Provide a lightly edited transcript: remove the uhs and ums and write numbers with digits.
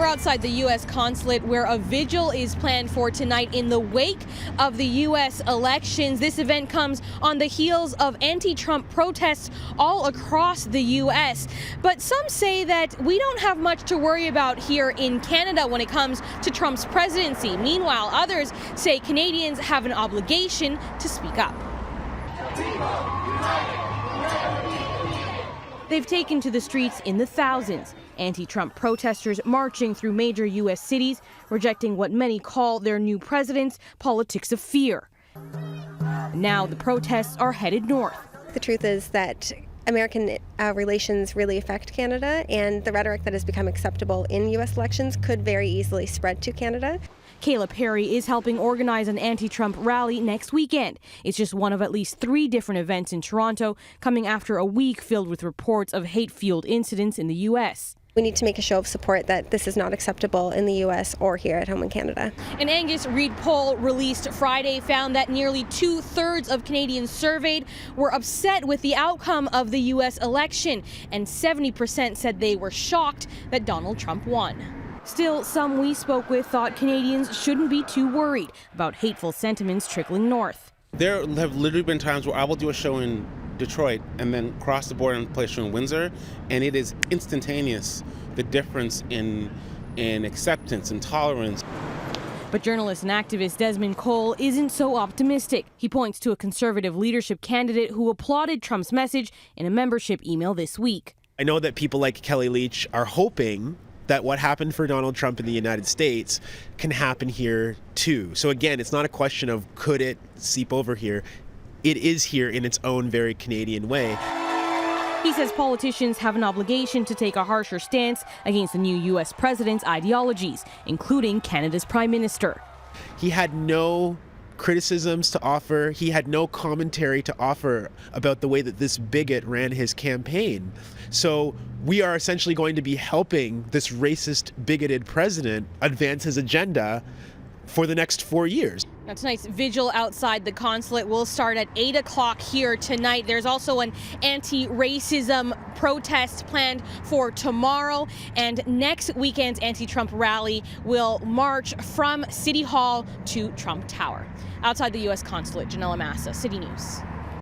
We're outside the U.S. consulate where a vigil is planned for tonight in the wake of the U.S. elections. This event comes on the heels of anti-Trump protests all across the U.S. But some say that we don't have much to worry about here in Canada when it comes to Trump's presidency. Meanwhile, others say Canadians have an obligation to speak up. They've taken to the streets in the thousands. Anti-Trump protesters marching through major U.S. cities, rejecting what many call their new president's politics of fear. Now the protests are headed north. The truth is that American relations really affect Canada, and the rhetoric that has become acceptable in U.S. elections could very easily spread to Canada. Kayla Perry is helping organize an anti-Trump rally next weekend. It's just one of at least 3 different events in Toronto, coming after a week filled with reports of hate-fueled incidents in the U.S. We need to make a show of support that this is not acceptable in the U.S. or here at home in Canada. An Angus Reid poll released Friday found that nearly 2/3 of Canadians surveyed were upset with the outcome of the U.S. election, and 70% said they were shocked that Donald Trump won. Still, some we spoke with thought Canadians shouldn't be too worried about hateful sentiments trickling north. There have literally been times where I will do a show in Detroit and then cross the border and play a show in Windsor, and it is instantaneous, the difference in acceptance and tolerance. But journalist and activist Desmond Cole isn't so optimistic. He points to a conservative leadership candidate who applauded Trump's message in a membership email this week. I know that people like Kelly Leach are hoping that what happened for Donald Trump in the United States can happen here too. So again, it's not a question of could it seep over here. It is here in its own very Canadian way. He says politicians have an obligation to take a harsher stance against the new U.S. president's ideologies, including Canada's prime minister. He had no criticisms to offer. He had no commentary to offer about the way that this bigot ran his campaign. So we are essentially going to be helping this racist, bigoted president advance his agenda for the next 4 years. Now, tonight's vigil outside the consulate will start at 8 o'clock here tonight. There's also an anti-racism protest planned for tomorrow, and next weekend's anti-Trump rally will march from City Hall to Trump Tower. Outside the U.S. consulate, Ginella Massa, City News.